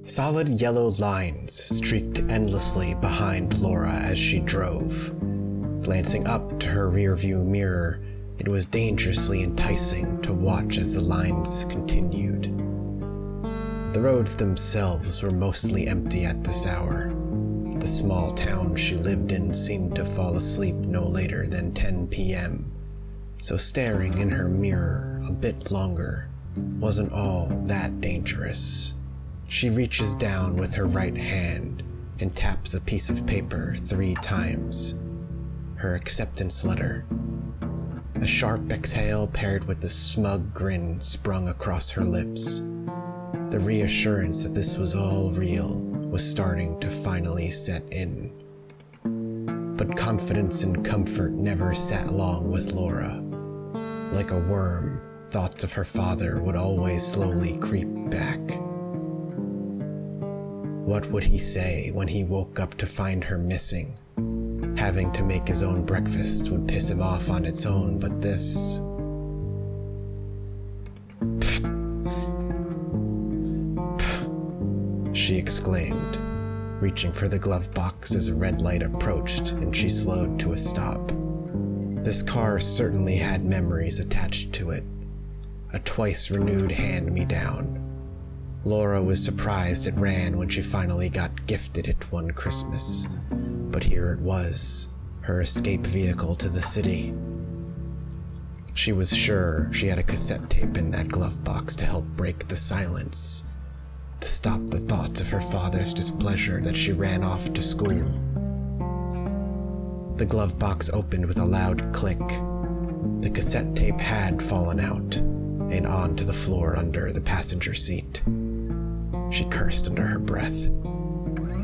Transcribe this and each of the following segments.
Solid yellow lines streaked endlessly behind Laura as she drove. Glancing up to her rearview mirror, it was dangerously enticing to watch as the lines continued. The roads themselves were mostly empty at this hour. The small town she lived in seemed to fall asleep no later than 10 p.m., so staring in her mirror a bit longer wasn't all that dangerous. She reaches down with her right hand and taps a piece of paper 3 times. Her acceptance letter. A sharp exhale paired with a smug grin sprung across her lips. The reassurance that this was all real was starting to finally set in. But confidence and comfort never sat long with Laura. Like a worm, thoughts of her father would always slowly creep back. What would he say when he woke up to find her missing? Having to make his own breakfast would piss him off on its own, but this... she exclaimed, reaching for the glove box as a red light approached and she slowed to a stop. This car certainly had memories attached to it. A twice-renewed hand-me-down. Laura was surprised it ran when she finally got gifted it one Christmas. But here it was, her escape vehicle to the city. She was sure she had a cassette tape in that glove box to help break the silence, to stop the thoughts of her father's displeasure that she ran off to school. The glove box opened with a loud click. The cassette tape had fallen out and onto the floor under the passenger seat. She cursed under her breath.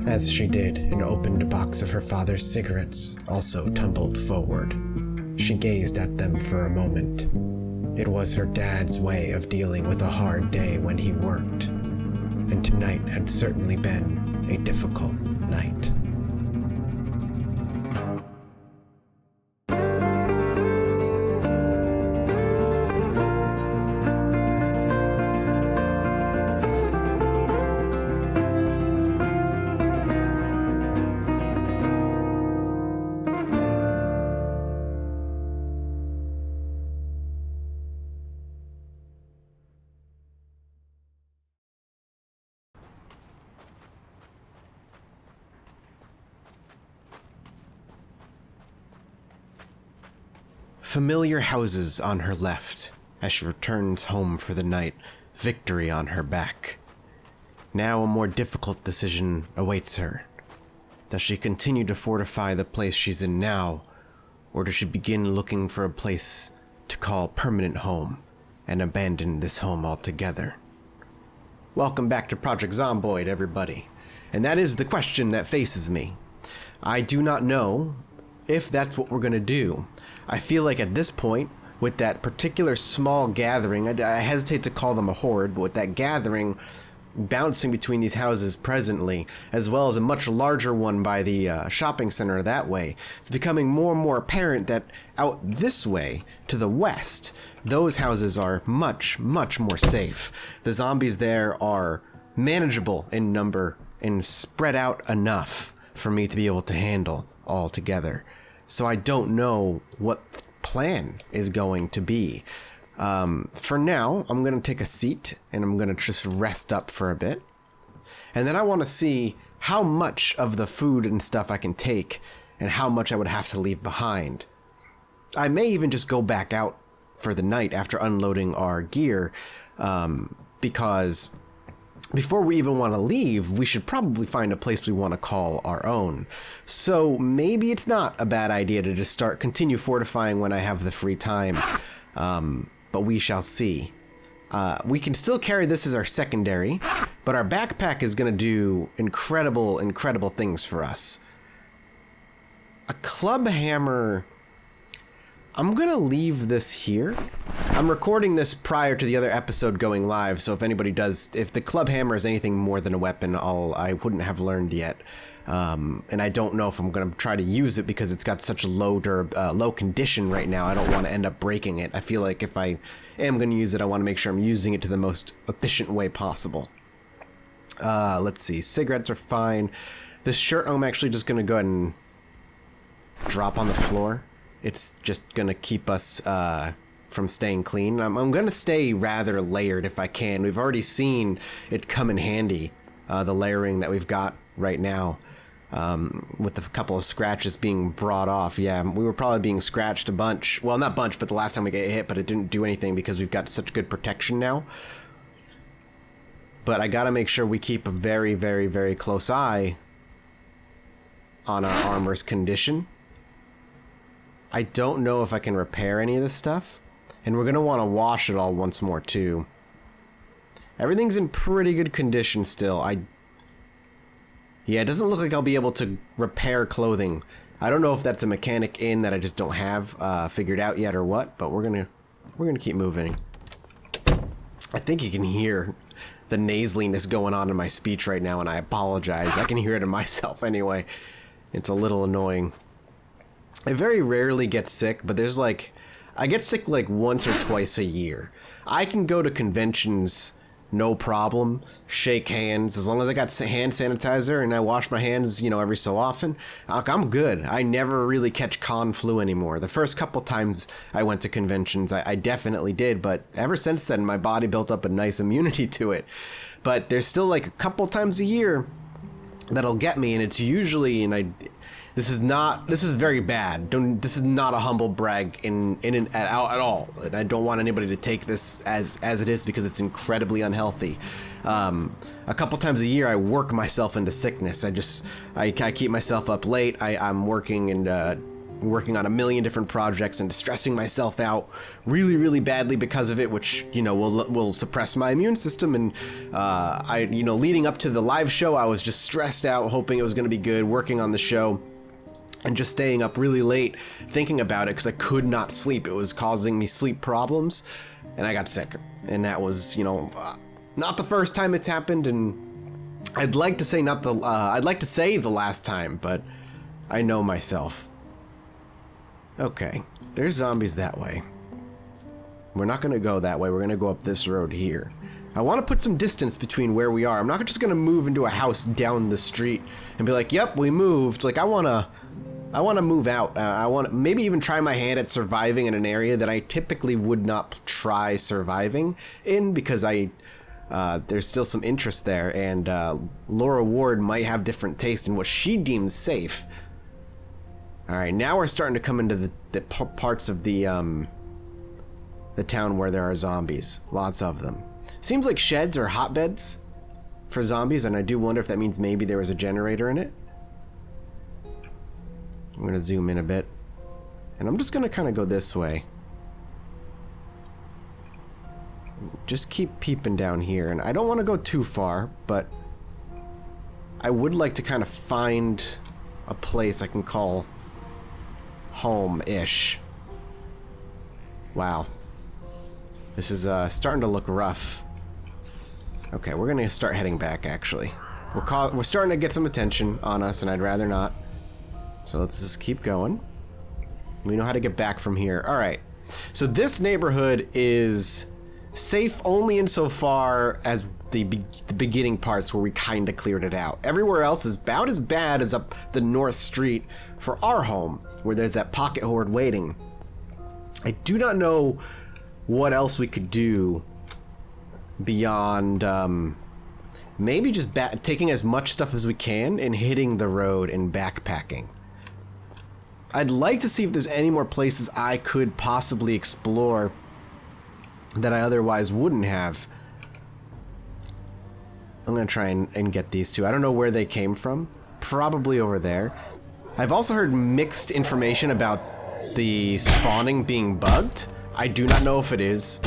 As she did, an opened box of her father's cigarettes also tumbled forward. She gazed at them for a moment. It was her dad's way of dealing with a hard day when he worked, and tonight had certainly been a difficult night. Familiar houses on her left as she returns home for the night, victory on her back. Now a more difficult decision awaits her. Does she continue to fortify the place she's in now, or does she begin looking for a place to call permanent home and abandon this home altogether? Welcome back to Project Zomboid, everybody. And that is the question that faces me. I do not know if that's what we're going to do. I feel like at this point, with that particular small gathering, I hesitate to call them a horde, but with that gathering bouncing between these houses presently, as well as a much larger one by the shopping center that way, it's becoming more and more apparent that out this way, to the west, those houses are much, much more safe. The zombies there are manageable in number and spread out enough for me to be able to handle all together. So I don't know what the plan is going to be. For now, I'm going to take a seat and I'm going to just rest up for a bit. And then I want to see how much of the food and stuff I can take and how much I would have to leave behind. I may even just go back out for the night after unloading our gear, because before we even want to leave, we should probably find a place we want to call our own. So maybe it's not a bad idea to just continue fortifying when I have the free time. But we shall see. We can still carry this as our secondary, but our backpack is going to do incredible, incredible things for us. A club hammer... I'm going to leave this here. I'm recording this prior to the other episode going live, so if the club hammer is anything more than a weapon, I wouldn't have learned yet. And I don't know if I'm going to try to use it because it's got such a low condition right now. I don't want to end up breaking it. I feel like if I am going to use it, I want to make sure I'm using it to the most efficient way possible. Let's see. Cigarettes are fine. This shirt I'm actually just going to go ahead and drop on the floor. It's just going to keep us from staying clean. I'm going to stay rather layered if I can. We've already seen it come in handy, the layering that we've got right now. With a couple of scratches being brought off. Yeah, we were probably being scratched a bunch. Well, not bunch, but the last time we got hit, but it didn't do anything because we've got such good protection now. But I gotta make sure we keep a very, very, very close eye on our armor's condition. I don't know if I can repair any of this stuff. And we're gonna want to wash it all once more, too. Everything's in pretty good condition still. Yeah, it doesn't look like I'll be able to repair clothing. I don't know if that's a mechanic in that I just don't have figured out yet or what, but we're gonna keep moving. I think you can hear the nasaliness going on in my speech right now, and I apologize. I can hear it in myself anyway. It's a little annoying. I very rarely get sick, but there's like... I get sick like once or twice a year. I can go to conventions, no problem, shake hands, as long as I got hand sanitizer and I wash my hands, you know, every so often, I'm good. I never really catch con flu anymore. The first couple times I went to conventions, I definitely did, but ever since then, my body built up a nice immunity to it. But there's still like a couple times a year that'll get me, and it's usually, this is very bad. This is not a humble brag at all. And I don't want anybody to take this as it is, because it's incredibly unhealthy. A couple times a year, I work myself into sickness. I keep myself up late. I'm working on a million different projects and stressing myself out really, really badly because of it, which, you know, will suppress my immune system. And leading up to the live show, I was just stressed out, hoping it was going to be good, working on the show. And just staying up really late thinking about it because I could not sleep. It was causing me sleep problems, and I got sick. And that was, not the first time it's happened. And I'd like to say the last time, but I know myself. Okay, there's zombies that way. We're not gonna go that way. We're gonna go up this road here. I want to put some distance between where we are. I'm not just gonna move into a house down the street and be like, "Yep, we moved." Like I wanna move out. I want to maybe even try my hand at surviving in an area that I typically would not try surviving in, because there's still some interest there, and Laura Ward might have different taste in what she deems safe. All right, now we're starting to come into the parts of the town where there are zombies. Lots of them. Seems like sheds or hotbeds for zombies, and I do wonder if that means maybe there was a generator in it. I'm going to zoom in a bit, and I'm just going to kind of go this way. Just keep peeping down here, and I don't want to go too far, but I would like to kind of find a place I can call home-ish. Wow. This is starting to look rough. Okay, we're going to start heading back, actually. We're starting to get some attention on us, and I'd rather not. So let's just keep going. We know how to get back from here. All right. So this neighborhood is safe only insofar as the beginning parts where we kind of cleared it out. Everywhere else is about as bad as up the North Street for our home, where there's that pocket horde waiting. I do not know what else we could do beyond maybe just taking as much stuff as we can and hitting the road and backpacking. I'd like to see if there's any more places I could possibly explore that I otherwise wouldn't have. I'm going to try and get these two. I don't know where they came from. Probably over there. I've also heard mixed information about the spawning being bugged. I do not know if it is.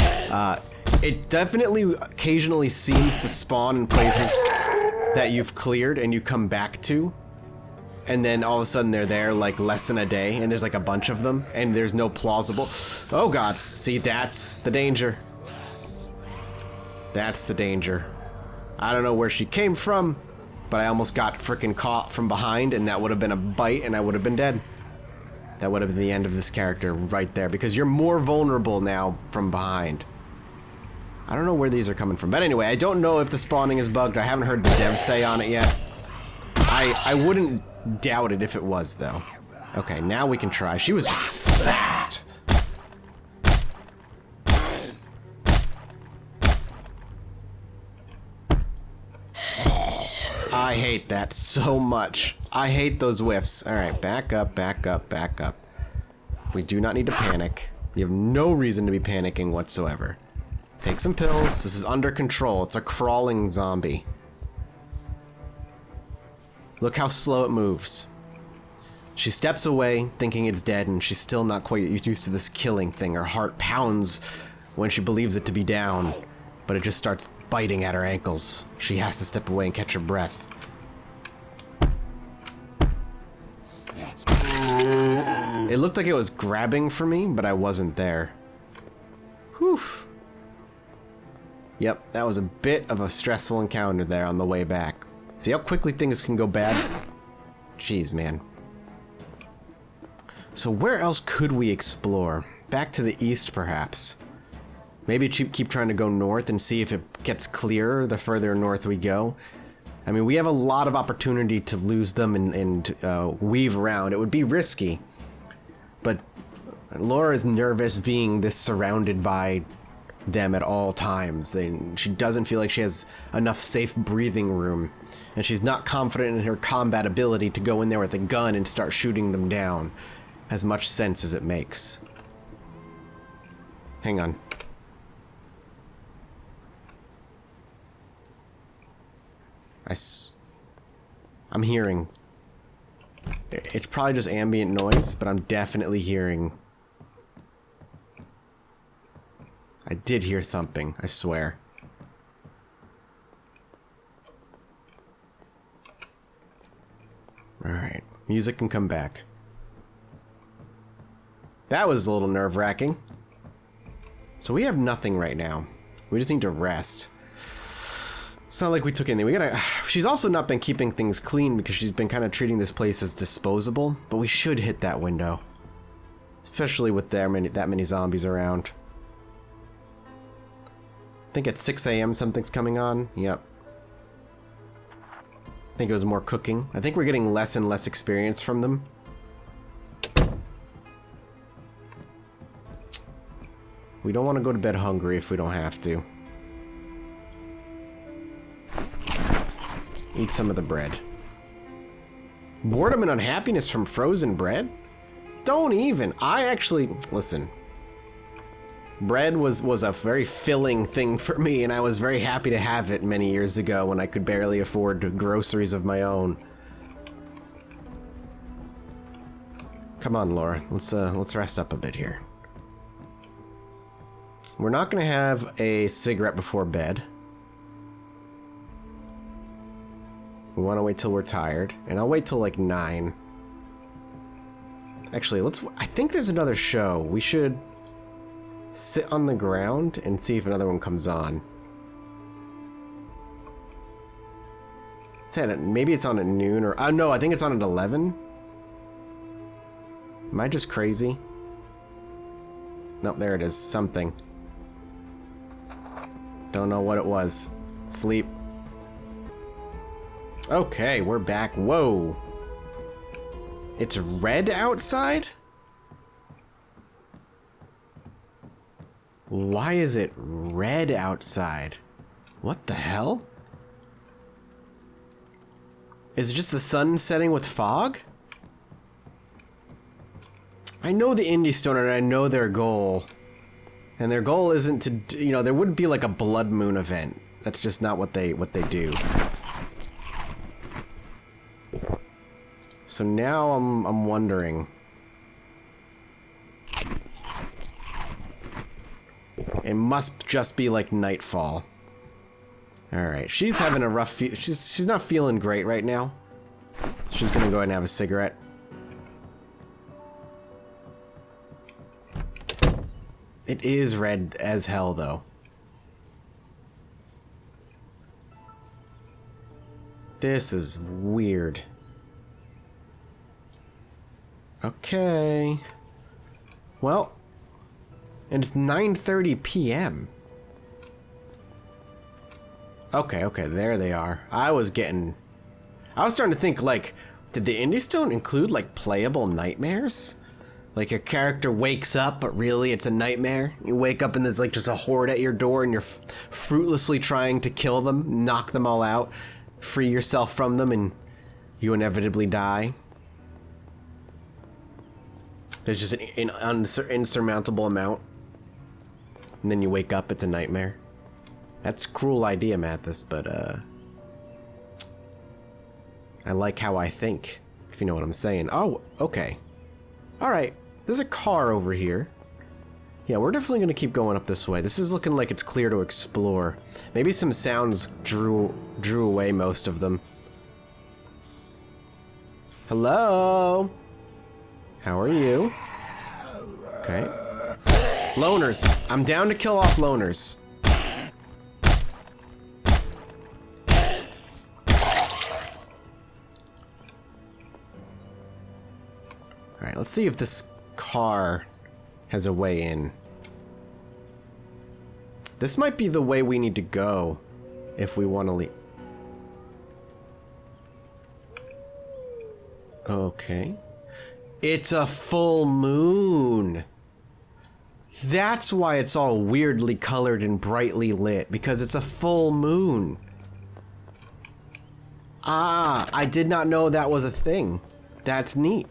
It definitely occasionally seems to spawn in places that you've cleared and you come back to. And then all of a sudden they're there like less than a day, and there's like a bunch of them, and there's no plausible... Oh god, see, that's the danger. That's the danger. I don't know where she came from, but I almost got freaking caught from behind, and that would have been a bite, and I would have been dead. That would have been the end of this character right there, because you're more vulnerable now from behind. I don't know where these are coming from. But anyway, I don't know if the spawning is bugged. I haven't heard the devs say on it yet. I wouldn't doubt it if it was, though. Okay, now we can try. She was just fast. I hate that so much. I hate those whiffs. Alright, back up, back up, back up. We do not need to panic. You have no reason to be panicking whatsoever. Take some pills. This is under control. It's a crawling zombie. Look how slow it moves. She steps away, thinking it's dead, and she's still not quite used to this killing thing. Her heart pounds when she believes it to be down, but it just starts biting at her ankles. She has to step away and catch her breath. It looked like it was grabbing for me, but I wasn't there. Whew. Yep, that was a bit of a stressful encounter there on the way back. See how quickly things can go bad? Jeez, man. So where else could we explore? Back to the east, perhaps. Maybe keep trying to go north and see if it gets clearer the further north we go. I mean, we have a lot of opportunity to lose them and weave around. It would be risky. But Laura is nervous being this surrounded by them at all times. She doesn't feel like she has enough safe breathing room. And she's not confident in her combat ability to go in there with a gun and start shooting them down. As much sense as it makes. Hang on. I'm hearing. It's probably just ambient noise, but I'm definitely hearing. I did hear thumping, I swear. Alright, music can come back. That was a little nerve-wracking. So we have nothing right now. We just need to rest. It's not like we took anything. She's also not been keeping things clean because she's been kind of treating this place as disposable. But we should hit that window. Especially with that many zombies around. I think at 6 a.m. something's coming on. Yep. I think it was more cooking. I think we're getting less and less experience from them. We don't want to go to bed hungry if we don't have to. Eat some of the bread. Boredom and unhappiness from frozen bread? Don't even. I actually... Listen. Bread was a very filling thing for me, and I was very happy to have it many years ago when I could barely afford groceries of my own. Come on, Laura. Let's rest up a bit here. We're not going to have a cigarette before bed. We want to wait till we're tired. And I'll wait till like 9. Actually, I think there's another show. We should sit on the ground and see if another one comes on. Maybe it's on at noon or... Oh, no, I think it's on at 11. Am I just crazy? Nope, there it is. Something. Don't know what it was. Sleep. Okay, we're back. Whoa. It's red outside? Why is it red outside? What the hell? Is it just the sun setting with fog? I know the Indie Stoner and I know their goal. And their goal isn't to, you know, there wouldn't be like a blood moon event. That's just not what they do. So now I'm wondering. It must just be like nightfall. All right, she's having a rough. She's not feeling great right now. She's gonna go ahead and have a cigarette. It is red as hell, though. This is weird. Okay. Well, and it's 9:30 p.m. Okay, okay, there they are. I was starting to think, like, did the Indie Stone include, like, playable nightmares? Like, your character wakes up, but really it's a nightmare. You wake up and there's, like, just a horde at your door and you're fruitlessly trying to kill them, knock them all out, free yourself from them, and you inevitably die. There's just an insurmountable amount. And then you wake up, it's a nightmare. That's a cruel idea, Mathis, but, I like how I think, if you know what I'm saying. Oh, okay. Alright, there's a car over here. Yeah, we're definitely gonna keep going up this way. This is looking like it's clear to explore. Maybe some sounds drew away most of them. Hello? How are you? Okay. Loners. I'm down to kill off loners. Alright, let's see if this car has a way in. This might be the way we need to go if we want to leave. Okay. It's a full moon. That's why it's all weirdly colored and brightly lit, because it's a full moon. Ah, I did not know that was a thing. That's neat.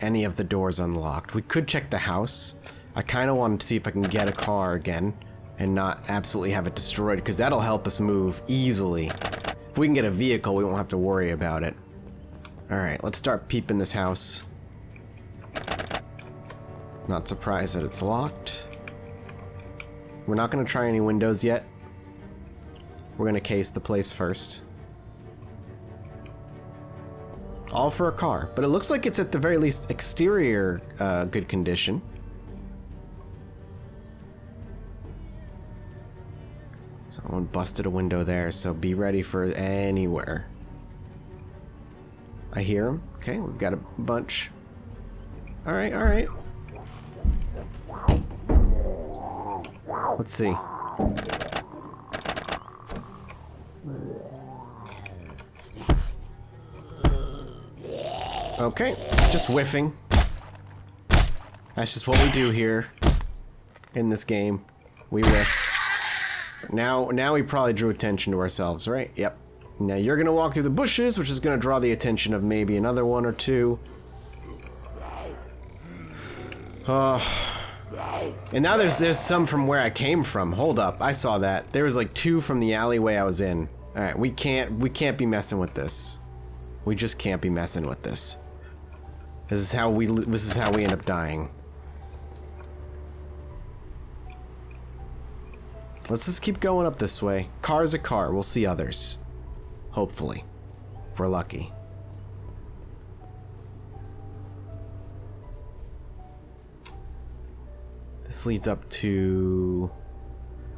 Any of the doors unlocked. We could check the house. I kind of wanted to see if I can get a car again and not absolutely have it destroyed, because that'll help us move easily. If we can get a vehicle, we won't have to worry about it. Alright, let's start peeping this house. Not surprised that it's locked. We're not going to try any windows yet. We're going to case the place first. All for a car, but it looks like it's at the very least exterior good condition. Someone busted a window there, so be ready for anywhere. I hear him. Okay, we've got a bunch. Alright, alright. Let's see. Okay, just whiffing. That's just what we do here in this game. We whiff. Now we probably drew attention to ourselves, right? Yep. Now you're gonna walk through the bushes, which is gonna draw the attention of maybe another one or two. And now there's some from where I came from. Hold up, I saw that. There was like 2 from the alleyway I was in. All right, we can't be messing with this. We just can't be messing with this. This is how we end up dying. Let's just keep going up this way. Car's a car. We'll see others. Hopefully. If we're lucky. This leads up to...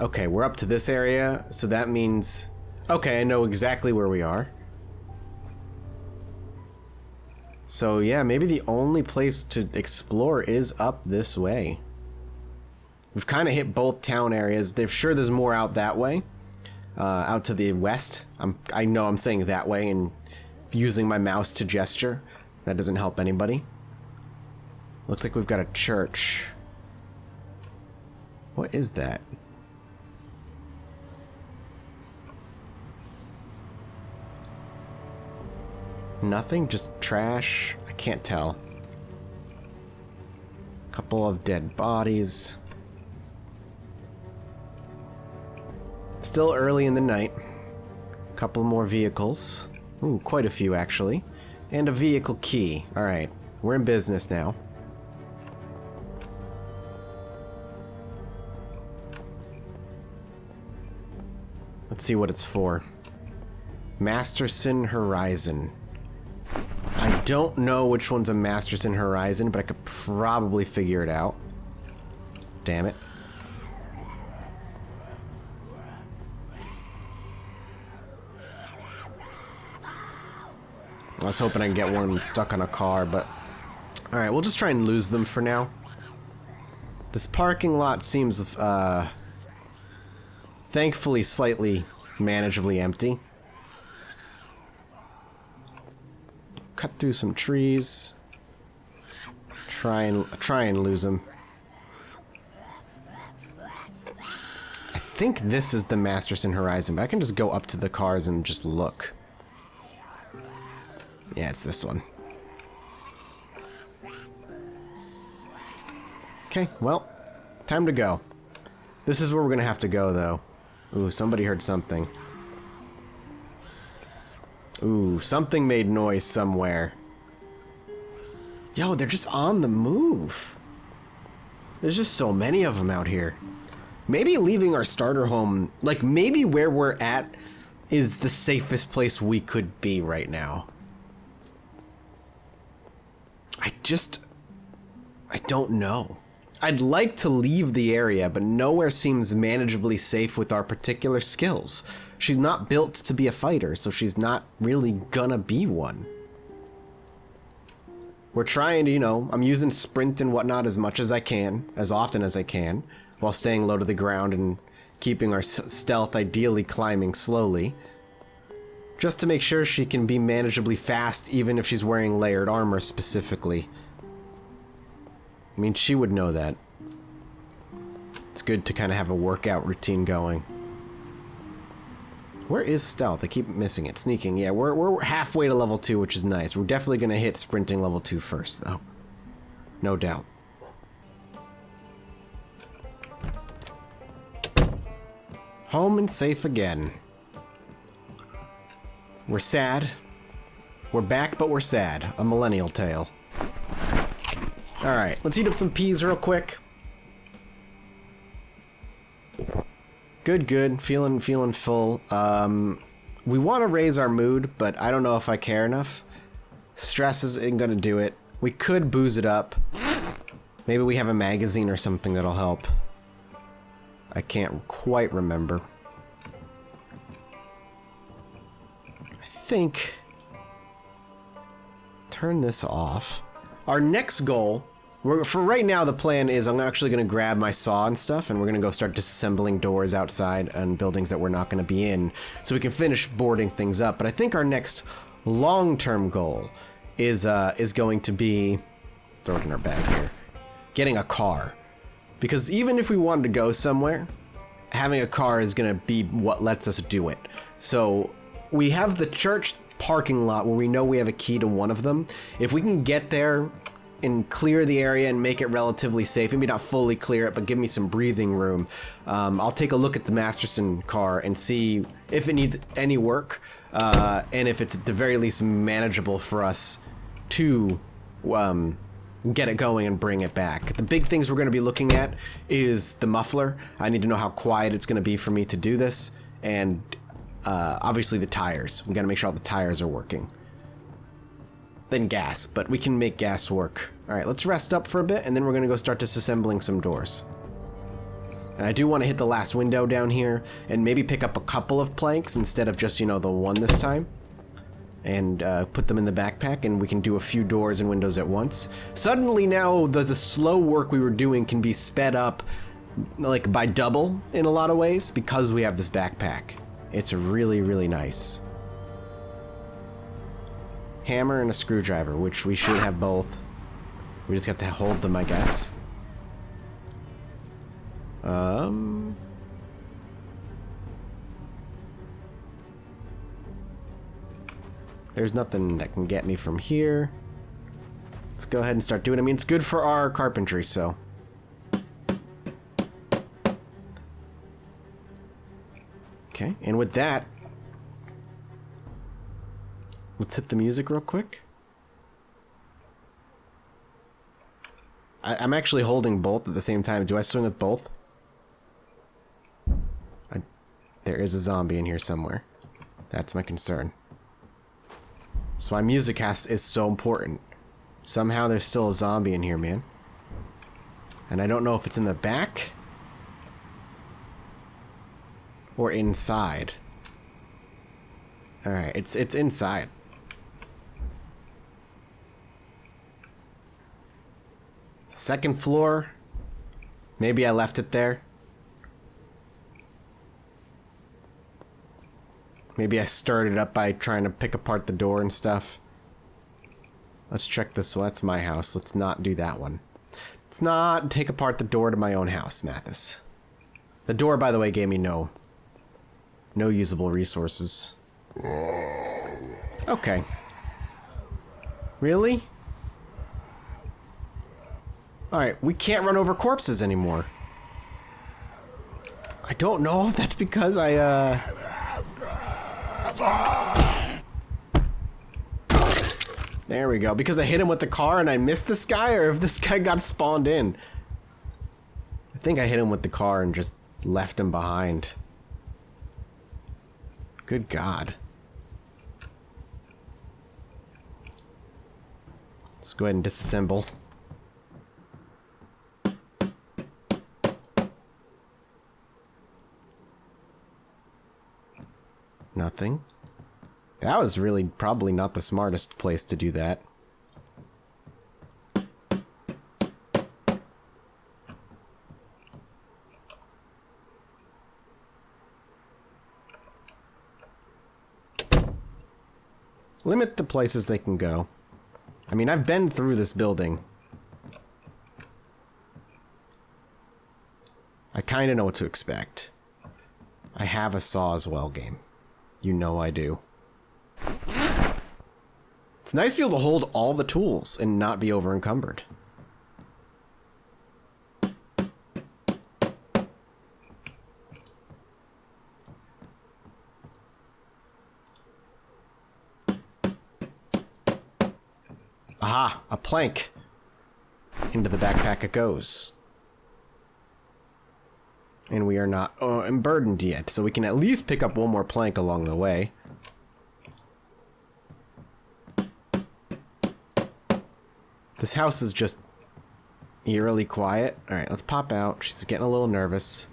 Okay, we're up to this area, so that means... Okay, I know exactly where we are. So yeah, maybe the only place to explore is up this way. We've kind of hit both town areas. They're sure there's more out that way. Out to the west. I know I'm saying that way and using my mouse to gesture. That doesn't help anybody. Looks like we've got a church. What is that? Nothing? Just trash? I can't tell. Couple of dead bodies. Still early in the night. Couple more vehicles. Ooh, quite a few actually. And a vehicle key. Alright, we're in business now. Let's see what it's for. Masterson Horizon. I don't know which one's a Masterson Horizon, but I could probably figure it out. Damn it. I was hoping I could get one stuck on a car, but... Alright, we'll just try and lose them for now. This parking lot seems, thankfully slightly manageably empty. Cut through some trees. Try and lose them. I think this is the Masterson Horizon, but I can just go up to the cars and just look. Yeah, it's this one. Okay, well, time to go. This is where we're gonna have to go, though. Ooh, somebody heard something. Ooh, something made noise somewhere. Yo, they're just on the move. There's just so many of them out here. Maybe leaving our starter home, like maybe where we're at is the safest place we could be right now. I don't know. I'd like to leave the area, but nowhere seems manageably safe with our particular skills. She's not built to be a fighter, so she's not really gonna be one. We're trying to, you know, I'm using sprint and whatnot as much as I can, as often as I can, while staying low to the ground and keeping our stealth ideally climbing slowly. Just to make sure she can be manageably fast, even if she's wearing layered armor specifically. I mean, she would know that. It's good to kind of have a workout routine going. Where is stealth? I keep missing it. Sneaking. Yeah, we're halfway to level 2, which is nice. We're definitely going to hit sprinting level 2 first, though. No doubt. Home and safe again. We're sad. We're back, but we're sad. A millennial tale. Alright, let's eat up some peas real quick. Good, good. Feeling full. We want to raise our mood, but I don't know if I care enough. Stress isn't gonna do it. We could booze it up. Maybe we have a magazine or something that'll help. I can't quite remember. I think... Turn this off. Our next goal... For right now, the plan is I'm actually going to grab my saw and stuff, and we're going to go start disassembling doors outside and buildings that we're not going to be in, so we can finish boarding things up. But I think our next long-term goal is going to be... Throw it in our bag here. Getting a car. Because even if we wanted to go somewhere, having a car is going to be what lets us do it. So we have the church parking lot where we know we have a key to one of them. If we can get there and clear the area and make it relatively safe, maybe not fully clear it, but give me some breathing room, I'll take a look at the Masterson car and see if it needs any work, and if it's at the very least manageable for us to get it going and bring it back. The big things we're going to be looking at is the muffler. I need to know how quiet it's going to be for me to do this, and obviously the tires. We got to make sure all the tires are working. Then gas, but we can make gas work. All right, let's rest up for a bit, and then we're going to go start disassembling some doors. And I do want to hit the last window down here and maybe pick up a couple of planks instead of just, you know, the one this time. And put them in the backpack, and we can do a few doors and windows at once. Suddenly now, the slow work we were doing can be sped up like by double in a lot of ways because we have this backpack. It's really, really nice. Hammer and a screwdriver, which we should have both. We just have to hold them, I guess. There's nothing that can get me from here. Let's go ahead and start doing it. I mean, it's good for our carpentry, so. Okay, and with that, let's hit the music real quick. I'm actually holding both at the same time. Do I swing with both? There is a zombie in here somewhere. That's my concern. That's why music is so important. Somehow there's still a zombie in here, man. And I don't know if it's in the back or inside. Alright, it's inside. Second floor. Maybe I left it there. Maybe I stirred it up by trying to pick apart the door and stuff. Let's check this one. That's my house. Let's not do that one. Let's not take apart the door to my own house, Mathis. The door, by the way, gave me no usable resources. Okay. Really? Alright, we can't run over corpses anymore. I don't know if that's because There we go. Because I hit him with the car and I missed this guy, or if this guy got spawned in. I think I hit him with the car and just left him behind. Good God. Let's go ahead and disassemble. Nothing. That was really probably not the smartest place to do that. Limit the places they can go. I mean, I've been through this building. I kind of know what to expect. I have a saw as well, game. You know I do. It's nice to be able to hold all the tools and not be over encumbered. Aha, a plank. Into the backpack it goes. And we are not burdened yet, so we can at least pick up one more plank along the way. This house is just eerily quiet. Alright, let's pop out. She's getting a little nervous.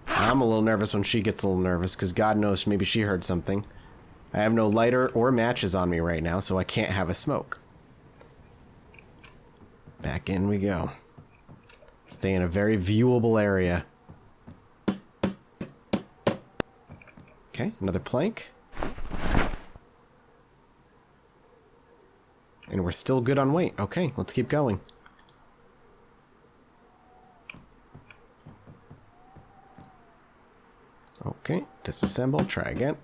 I'm a little nervous when she gets a little nervous, because God knows maybe she heard something. I have no lighter or matches on me right now, so I can't have a smoke. Back in we go. Stay in a very viewable area. Okay, another plank. And we're still good on weight. Okay, let's keep going. Okay, disassemble, try again.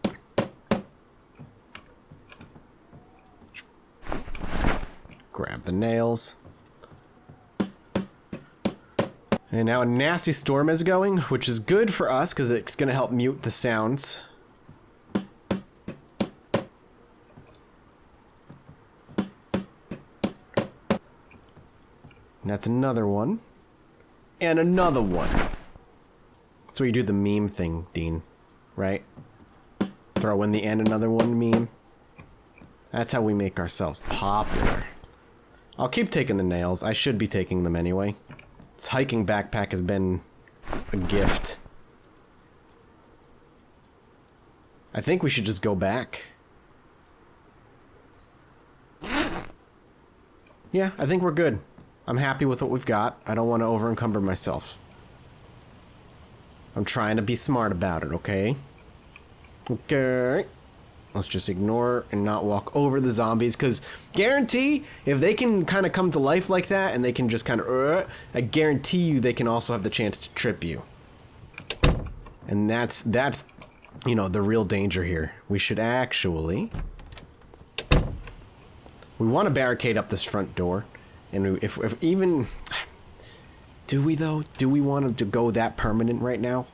Grab the nails. And now a nasty storm is going, which is good for us because it's going to help mute the sounds. And that's another one. And another one. That's where you do the meme thing, Dean. Right? Throw in the and another one meme. That's how we make ourselves popular. I'll keep taking the nails. I should be taking them anyway. This hiking backpack has been a gift. I think we should just go back. Yeah, I think we're good. I'm happy with what we've got. I don't want to over-encumber myself. I'm trying to be smart about it, okay? Okay. Let's just ignore and not walk over the zombies, because guarantee if they can kind of come to life like that and they can just kind of, I guarantee you they can also have the chance to trip you. And that's you know, the real danger here. We should actually... We want to barricade up this front door. And if even... Do we, though? Do we want to go that permanent right now?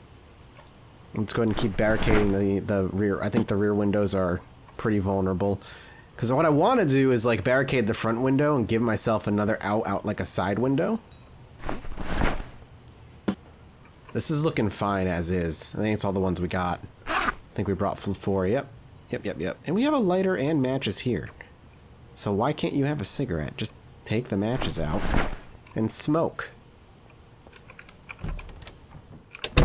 Let's go ahead and keep barricading the rear. I think the rear windows are pretty vulnerable. Because what I want to do is, like, barricade the front window and give myself another out, like a side window. This is looking fine as is. I think it's all the ones we got. I think we brought 4. Yep. Yep. And we have a lighter and matches here. So why can't you have a cigarette? Just take the matches out and smoke.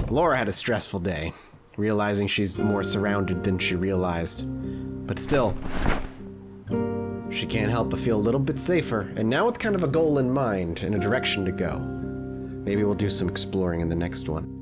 Laura had a stressful day, realizing she's more surrounded than she realized. But still, she can't help but feel a little bit safer, and now with kind of a goal in mind and a direction to go. Maybe we'll do some exploring in the next one.